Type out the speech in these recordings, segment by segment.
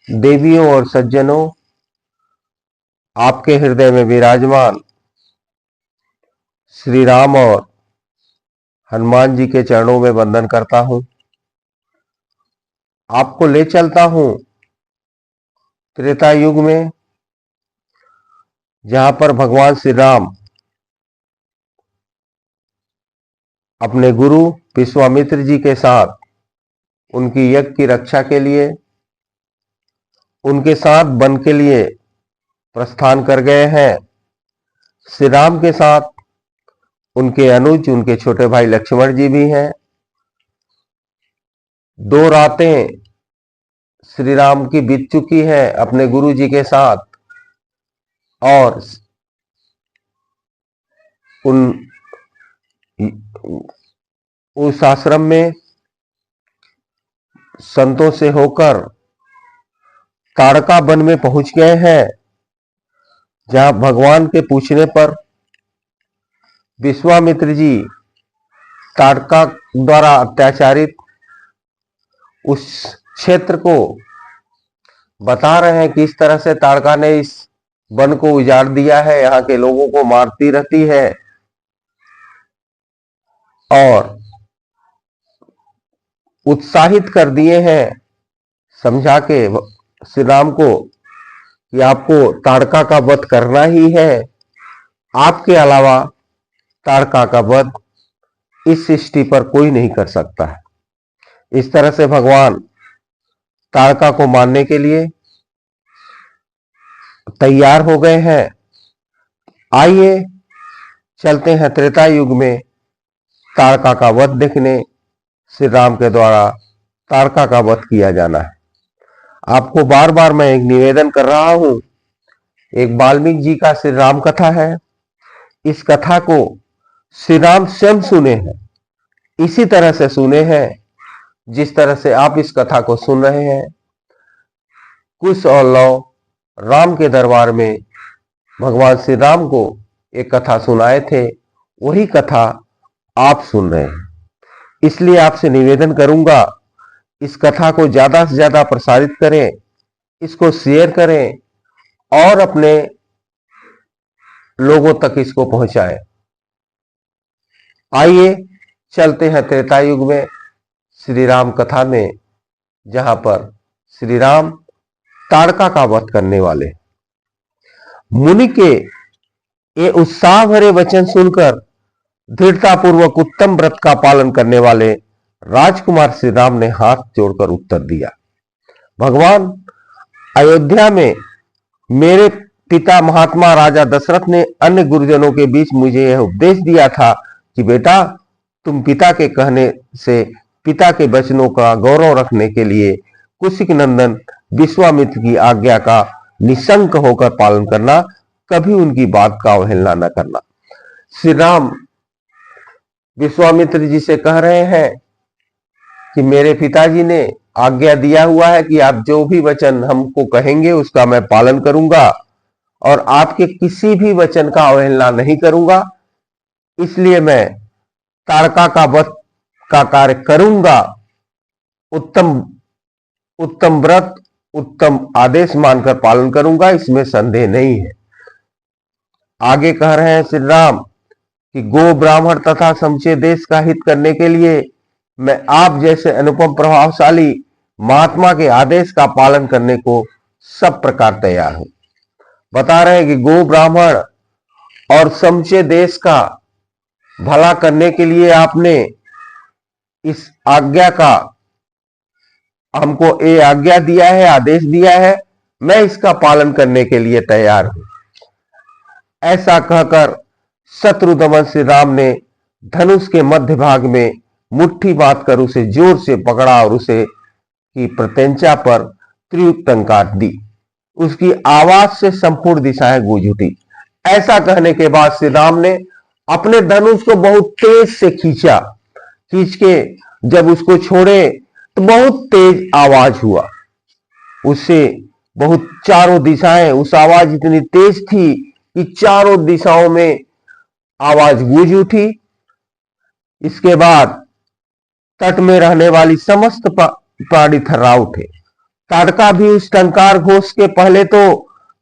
देवियों और सज्जनों, आपके हृदय में विराजमान श्री राम और हनुमान जी के चरणों में वंदन करता हूं। आपको ले चलता हूं त्रेता युग में, जहां पर भगवान श्री राम अपने गुरु विश्वामित्र जी के साथ उनकी यज्ञ की रक्षा के लिए उनके साथ वन के लिए प्रस्थान कर गए हैं। श्री राम के साथ उनके अनुज, उनके छोटे भाई लक्ष्मण जी भी हैं। 2 रातें श्री राम की बीत चुकी है अपने गुरु जी के साथ, और उस आश्रम में संतों से होकर ताड़का वन में पहुंच गए हैं, जहां भगवान के पूछने पर विश्वामित्र जी ताड़का द्वारा अत्याचारित उस क्षेत्र को बता रहे हैं कि इस तरह से ताड़का ने इस वन को उजाड़ दिया है, यहाँ के लोगों को मारती रहती है, और उत्साहित कर दिए हैं समझा के श्री राम को कि आपको ताड़का का वध करना ही है। आपके अलावा ताड़का का वध इस सृष्टि पर कोई नहीं कर सकता है। इस तरह से भगवान ताड़का को मारने के लिए तैयार हो गए हैं। आइए चलते हैं त्रेता युग में ताड़का का वध देखने। श्री राम के द्वारा ताड़का का वध किया जाना है। आपको बार बार मैं एक निवेदन कर रहा हूं, एक वाल्मीकि जी का श्री राम कथा है। इस कथा को श्री राम स्वयं सुने हैं, इसी तरह से सुने हैं जिस तरह से आप इस कथा को सुन रहे हैं। कुश और लव राम के दरबार में भगवान श्री राम को एक कथा सुनाए थे, वही कथा आप सुन रहे हैं। इसलिए आपसे निवेदन करूंगा, इस कथा को ज्यादा से ज्यादा प्रसारित करें, इसको शेयर करें और अपने लोगों तक इसको पहुंचाएं। आइए चलते हैं त्रेता युग में श्री राम कथा में, जहां पर श्री राम ताड़का का वध करने वाले। मुनि के ये उत्साह भरे वचन सुनकर दृढ़तापूर्वक उत्तम व्रत का पालन करने वाले राजकुमार श्री राम ने हाथ जोड़कर उत्तर दिया, भगवान, अयोध्या में मेरे पिता महात्मा राजा दशरथ ने अन्य गुरुजनों के बीच मुझे यह उपदेश दिया था कि बेटा, तुम पिता के कहने से पिता के वचनों का गौरव रखने के लिए कुशिक नंदन विश्वामित्र की आज्ञा का निशंक होकर पालन करना, कभी उनकी बात का अवहेलना न करना। श्री राम विश्वामित्र जी से कह रहे हैं कि मेरे पिताजी ने आज्ञा दिया हुआ है कि आप जो भी वचन हमको कहेंगे उसका मैं पालन करूंगा और आपके किसी भी वचन का अवहेलना नहीं करूंगा, इसलिए मैं ताड़का का वध का कार्य करूंगा। उत्तम व्रत, उत्तम आदेश मानकर पालन करूंगा, इसमें संदेह नहीं है। आगे कह रहे हैं श्री राम कि गो ब्राह्मण तथा समूचे देश का हित करने के लिए मैं आप जैसे अनुपम प्रभावशाली महात्मा के आदेश का पालन करने को सब प्रकार तैयार हूं। बता रहे हैं कि गो ब्राह्मण और समूचे देश का भला करने के लिए आपने इस आज्ञा का हमको ये आज्ञा दिया है, आदेश दिया है, मैं इसका पालन करने के लिए तैयार हूं। ऐसा कहकर शत्रुदमन श्री राम ने धनुष के मध्य भाग में मुट्ठी बांध कर उसे जोर से पकड़ा और उसे की प्रत्यंचा पर त्रियुक्त टंकार दी। उसकी आवाज से संपूर्ण दिशाएं गूंज उठी। ऐसा कहने के बाद श्री राम ने अपने धनुष को बहुत तेज से खींचा। खींच के जब उसको छोड़े तो बहुत तेज आवाज हुआ। उससे बहुत चारों दिशाएं, उस आवाज इतनी तेज थी कि चारों दिशाओं में आवाज गूंज उठी। इसके बाद तट में रहने वाली समस्त प्राणी थर्रा उठे। ताड़का भी उस टंकार घोष के पहले तो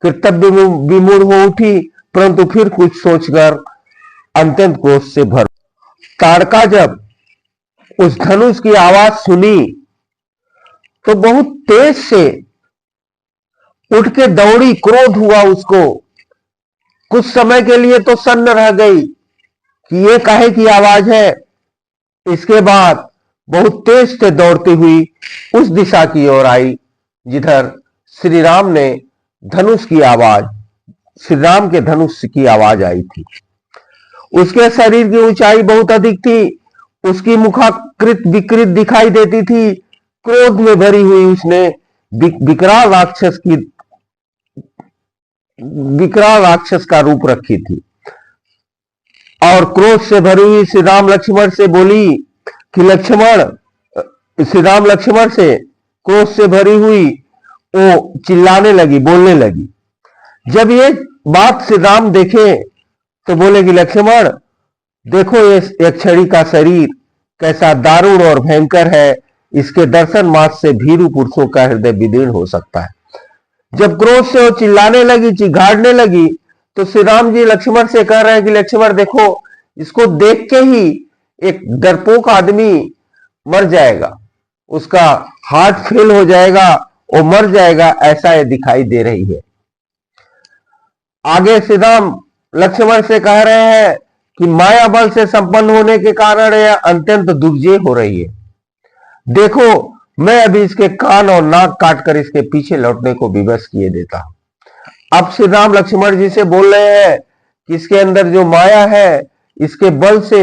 कर्तव्य विमूढ़ हो उठी, परंतु फिर कुछ सोचकर अत्यंत क्रोध से भर। ताड़का जब उस धनुष की आवाज सुनी तो बहुत तेज से उठ के दौड़ी, क्रोध हुआ उसको। कुछ समय के लिए तो सन्न रह गई कि ये काहे की आवाज है। इसके बाद बहुत तेज से दौड़ती हुई उस दिशा की ओर आई जिधर श्री राम ने धनुष की आवाज, श्री राम के धनुष की आवाज आई थी। उसके शरीर की ऊंचाई बहुत अधिक थी, उसकी मुखाकृत विकृत दिखाई देती थी। क्रोध में भरी हुई उसने विकराल राक्षस का रूप रखी थी और क्रोध से भरी हुई श्री राम लक्ष्मण से बोली कि लक्ष्मण, श्री राम लक्ष्मण से क्रोध से भरी हुई वो चिल्लाने लगी, बोलने लगी। जब ये बात श्री राम देखे तो बोले कि लक्ष्मण देखो, ये यक्षिणी का शरीर कैसा दारुण और भयंकर है, इसके दर्शन मात्र से भीरू पुरुषों का हृदय विदीर्ण हो सकता है। जब क्रोध से वो चिल्लाने लगी, चिघाड़ने लगी, तो श्री राम जी लक्ष्मण से कह रहे हैं कि लक्ष्मण देखो, इसको देख के ही एक डरपोक आदमी मर जाएगा, उसका हार्ट फेल हो जाएगा, वो मर जाएगा, ऐसा ये दिखाई दे रही है। आगे श्री राम लक्ष्मण से कह रहे हैं कि माया बल से संपन्न होने के कारण यह अत्यंत दुर्जय हो रही है। देखो, मैं अभी इसके कान और नाक काटकर इसके पीछे लौटने को विवश किए देता हूं। अब श्री राम लक्ष्मण जी से बोल रहे हैं कि इसके अंदर जो माया है, इसके बल से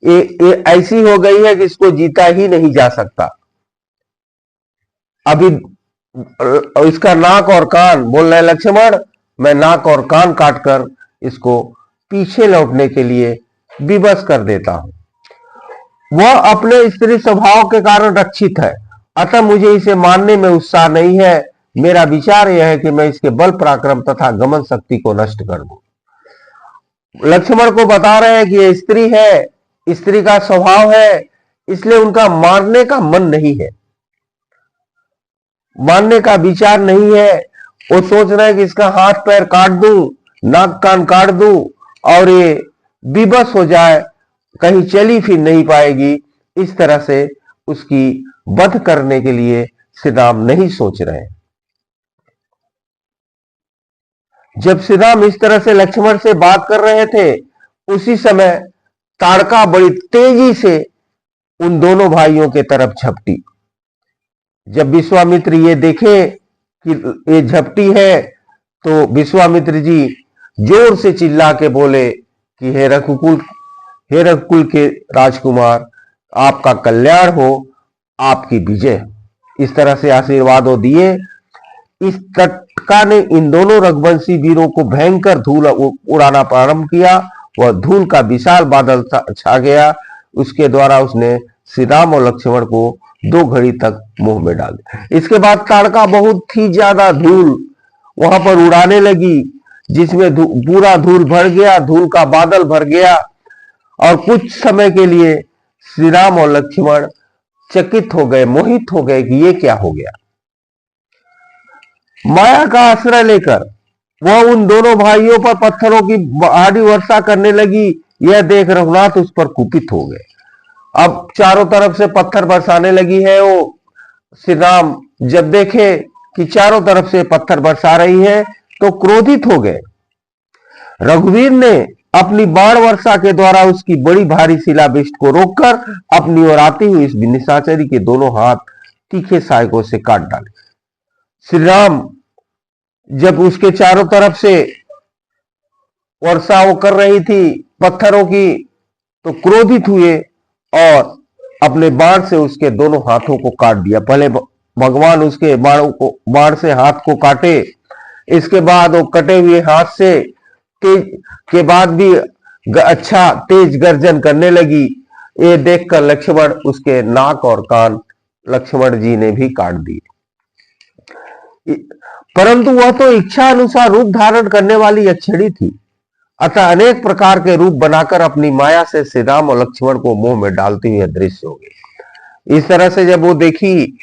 ये ऐसी हो गई है कि इसको जीता ही नहीं जा सकता। अभी इसका नाक और कान, बोल रहे लक्ष्मण, मैं नाक और कान काटकर इसको पीछे लौटने के लिए विवश कर देता हूं। वह अपने स्त्री स्वभाव के कारण रक्षित है, अतः मुझे इसे मानने में उत्साह नहीं है। मेरा विचार यह है कि मैं इसके बल पराक्रम तथा गमन शक्ति को नष्ट कर दूं। लक्ष्मण को बता रहे हैं कि यह स्त्री है, स्त्री का स्वभाव है, इसलिए उनका मारने का मन नहीं है, मारने का विचार नहीं है। वो सोच रहे हैं कि इसका हाथ पैर काट दूं, नाक कान काट दूं और ये विवश हो जाए, कहीं चली फिर नहीं पाएगी। इस तरह से उसकी वध करने के लिए श्री राम नहीं सोच रहे। जब श्री राम इस तरह से लक्ष्मण से बात कर रहे थे, उसी समय ताड़का बड़ी तेजी से उन दोनों भाइयों के तरफ झपटी। जब विश्वामित्र ये देखे कि ये झपटी है, तो विश्वामित्र जी जोर से चिल्ला के बोले कि हे रघुकुल के राजकुमार, आपका कल्याण हो, आपकी विजय। इस तरह से आशीर्वाद दिए। इस टटका ने इन दोनों रघुवंशी वीरों को भयंकर धूल उड़ाना प्रारंभ किया। वह धूल का विशाल बादल छा गया, उसके द्वारा उसने श्री राम और लक्ष्मण को 2 घड़ी तक मुंह में डाल दिया। इसके बाद ताड़का बहुत ही ज्यादा धूल वहां पर उड़ाने लगी, जिसमें पूरा धूल भर गया, धूल का बादल भर गया और कुछ समय के लिए श्री राम और लक्ष्मण चकित हो गए, मोहित हो गए कि ये क्या हो गया। माया का आश्रय लेकर वह उन दोनों भाइयों पर पत्थरों की भारी वर्षा करने लगी। यह देख रघुनाथ उस पर कुपित हो गए। अब चारों तरफ से पत्थर बरसाने लगी है। वो श्री राम जब देखे कि चारों तरफ से पत्थर बरसा रही है तो क्रोधित हो गए। रघुवीर ने अपनी बाण वर्षा के द्वारा उसकी बड़ी भारी शिलावृष्टि को रोककर अपनी ओर आती हुई इस निशाचरी के दोनों हाथ तीखे सहायकों से काट डाले। श्री राम जब उसके चारों तरफ से वर्षा वो कर रही थी पत्थरों की, तो क्रोधित हुए और अपने बाण से उसके दोनों हाथों को काट दिया। पहले भगवान उसके बाण से हाथ को काटे, इसके बाद वो कटे हुए हाथ से तेज के बाद भी अच्छा तेज गर्जन करने लगी। ये देखकर लक्ष्मण उसके नाक और कान लक्ष्मण जी ने भी काट दिए। परंतु वह तो इच्छा अनुसार रूप धारण करने वाली यक्षिणी थी, अतः अनेक प्रकार के रूप बनाकर अपनी माया से श्री राम और लक्ष्मण को मुंह में डालती हुई अदृश्य हो गई। इस तरह से जब वो देखी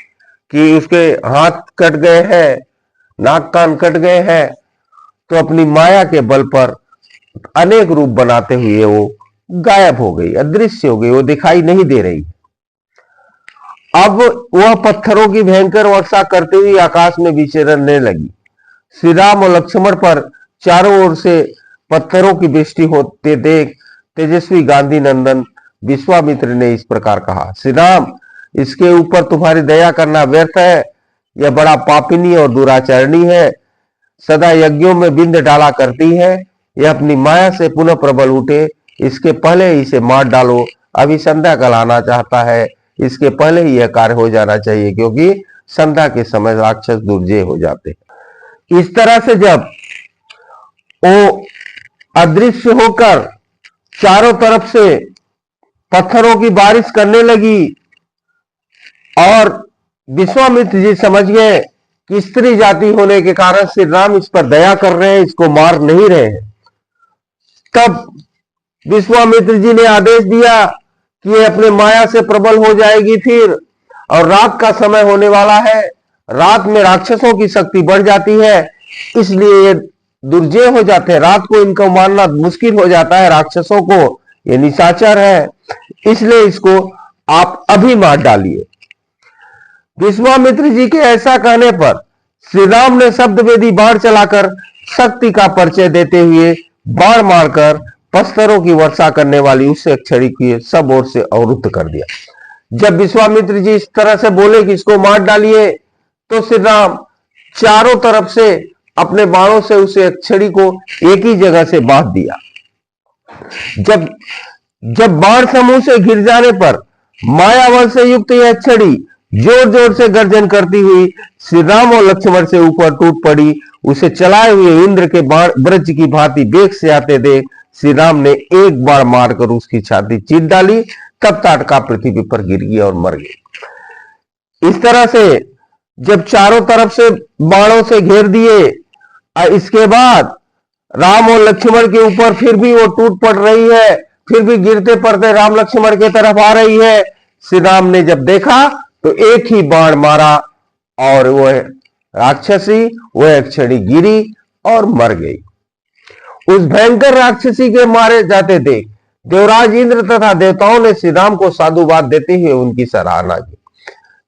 कि उसके हाथ कट गए हैं, नाक कान कट गए हैं, तो अपनी माया के बल पर अनेक रूप बनाते हुए वो गायब हो गई, अदृश्य हो गई, वो दिखाई नहीं दे रही। अब वह पत्थरों की भयंकर वर्षा करते हुए आकाश में विचरने लगी। श्री राम और लक्ष्मण पर चारों ओर से पत्थरों की वृष्टि होते देख तेजस्वी गांधी नंदन विश्वामित्र ने इस प्रकार कहा, श्री राम, इसके ऊपर तुम्हारी दया करना व्यर्थ है। यह बड़ा पापिनी और दुराचरणी है, सदा यज्ञों में बिंद डाला करती है। यह अपनी माया से पुनः प्रबल उठे, इसके पहले ही इसे मार डालो। अभी संध्या काल आना चाहता है, इसके पहले ही यह कार्य हो जाना चाहिए, क्योंकि संध्या के समय राक्षस दुर्जय हो जाते हैं। इस तरह से जब वो अदृश्य होकर चारों तरफ से पत्थरों की बारिश करने लगी और विश्वामित्र जी समझ गए कि स्त्री जाति होने के कारण श्री राम इस पर दया कर रहे हैं, इसको मार नहीं रहे हैं। तब विश्वामित्र जी ने आदेश दिया कि ये अपने माया से प्रबल हो जाएगी फिर, और रात का समय होने वाला है, रात में राक्षसों की शक्ति बढ़ जाती है, इसलिए ये दुर्जय हो जाते हैं, रात को इनको मारना मुश्किल हो जाता है राक्षसों को, ये निशाचर है, इसलिए इसको आप अभी मार डालिए। विश्वामित्र जी के ऐसा कहने पर श्री राम ने शब्द वेदी बाण चलाकर शक्ति का परिचय देते हुए बाण मारकर पत्थरों की वर्षा करने वाली उस छड़ी की सब ओर से अवरुद्ध कर दिया। जब विश्वामित्र जी इस तरह से बोले कि इसको मार डालिए, तो श्री राम चारों तरफ से अपने बाणों से उस छड़ी को एक ही जगह से बांध दिया। जब बाण समूह से घिर जाने पर मायावल से युक्त यह छड़ी जोर जोर से गर्जन करती हुई श्री राम और लक्ष्मण से ऊपर टूट पड़ी। उसे चलाए हुए इंद्र के बाण ब्रज की भांति वेग से आते देख श्री राम ने एक बाण मारकर उसकी छाती चीर डाली, तब ताटका पृथ्वी पर गिर गया और मर गई। इस तरह से जब चारों तरफ से बाणों से घेर दिए, इसके बाद राम और लक्ष्मण के ऊपर फिर भी वो टूट पड़ रही है, फिर भी गिरते पड़ते राम लक्ष्मण के तरफ आ रही है। श्री राम ने जब देखा तो एक ही बाण मारा और वह राक्षसी, वह छड़ी गिरी और मर गई। उस भयंकर राक्षसी के मारे जाते देख देवराज इंद्र तथा देवताओं ने श्री राम को साधुवाद देते हुए उनकी सराहना की।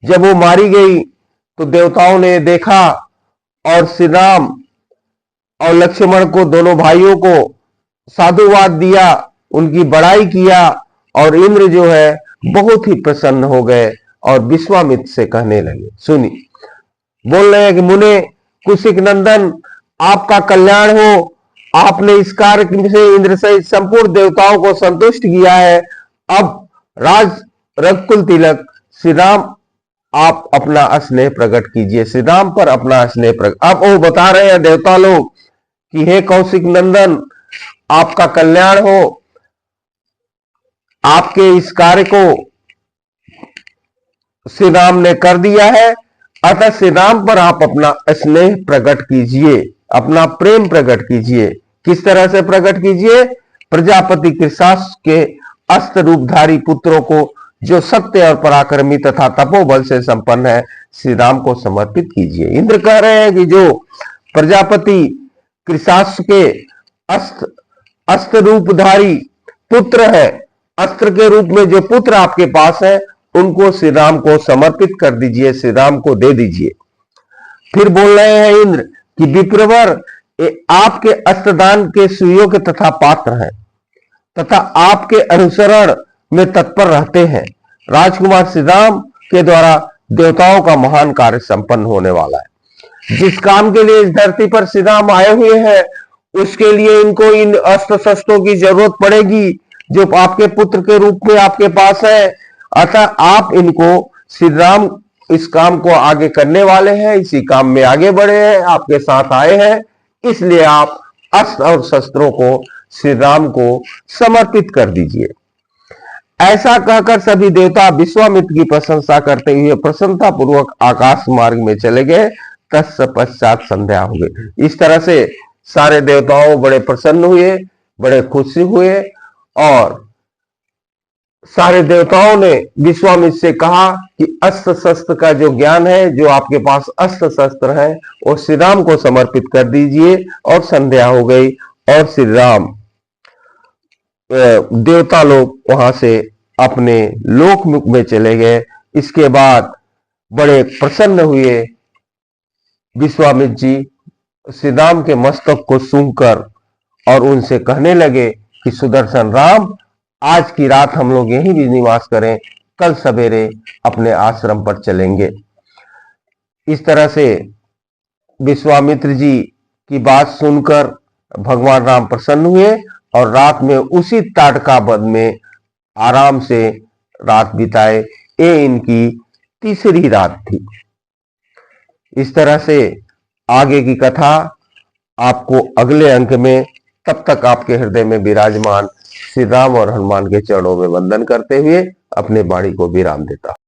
जब वो मारी गई तो देवताओं ने देखा और श्री राम और लक्ष्मण को, दोनों भाइयों को साधुवाद दिया, उनकी बड़ाई किया, और इंद्र जो है बहुत ही प्रसन्न हो गए और विश्वामित्र से कहने लगे, सुनिए, बोल रहे हैं कि मुने कुशिक नंदन, आपका कल्याण हो, आपने इस कार्य से इंद्र सहित संपूर्ण देवताओं को संतुष्ट किया है। अब राज रघुकुल तिलक श्री राम, आप अपना स्नेह प्रकट कीजिए, श्री राम पर अपना स्नेह प्रकट। अब वो बता रहे हैं देवता लोग कि हे कौशिक नंदन, आपका कल्याण हो, आपके इस कार्य को श्री राम ने कर दिया है, अतः श्री राम पर आप अपना स्नेह प्रकट कीजिए, अपना प्रेम प्रकट कीजिए। किस तरह से प्रकट कीजिए? प्रजापति कृशास के अस्त्र रूपधारी पुत्रों को, जो सत्य और पराक्रमी तथा तपोबल से संपन्न है, श्री राम को समर्पित कीजिए। इंद्र कह रहे हैं कि जो प्रजापति कृशास के अस्त्र रूपधारी पुत्र है, अस्त्र के रूप में जो पुत्र आपके पास है, उनको श्री राम को समर्पित कर दीजिए, श्री राम को दे दीजिए। फिर बोल रहे हैं इंद्र कि विप्रवर आपके अस्त्रदान के सुयोग्य तथा पात्र हैं तथा आपके अनुसरण में तत्पर रहते हैं। राजकुमार श्री राम के द्वारा देवताओं का महान कार्य संपन्न होने वाला है। जिस काम के लिए इस धरती पर श्री राम आए हुए हैं, उसके लिए इनको इन अस्त्र शस्त्रों की जरूरत पड़ेगी, जो आपके पुत्र के रूप में आपके पास है। अतः आप इनको, श्री राम इस काम को आगे करने वाले हैं, इसी काम में आगे बढ़े हैं, आपके साथ आए हैं, इसलिए आप अस्त्र और शस्त्रों को श्री राम को समर्पित कर दीजिए। ऐसा कहकर सभी देवता विश्वामित्र की प्रशंसा करते हुए प्रसन्नता पूर्वक आकाश मार्ग में चले गए। तत्पश्चात संध्या हो गई। इस तरह से सारे देवताओं बड़े प्रसन्न हुए, बड़े खुश हुए और सारे देवताओं ने विश्वामित्र से कहा कि अस्त्र शस्त्र का जो ज्ञान है, जो आपके पास अस्त्र शस्त्र है, वो श्री राम को समर्पित कर दीजिए। और संध्या हो गई और श्री राम देवता लोग वहां से अपने लोक में चले गए। इसके बाद बड़े प्रसन्न हुए विश्वामित्र जी श्री राम के मस्तक को सूंघकर और उनसे कहने लगे कि सुदर्शन राम, आज की रात हम लोग यहीं भी निवास करें, कल सवेरे अपने आश्रम पर चलेंगे। इस तरह से विश्वामित्र जी की बात सुनकर भगवान राम प्रसन्न हुए और रात में उसी ताड़का वन में आराम से रात बिताए। ये इनकी तीसरी रात थी। इस तरह से आगे की कथा आपको अगले अंक में, तब तक आपके हृदय में विराजमान श्री राम और हनुमान के चरणों में वंदन करते हुए अपने वाणी को विराम देता हूं।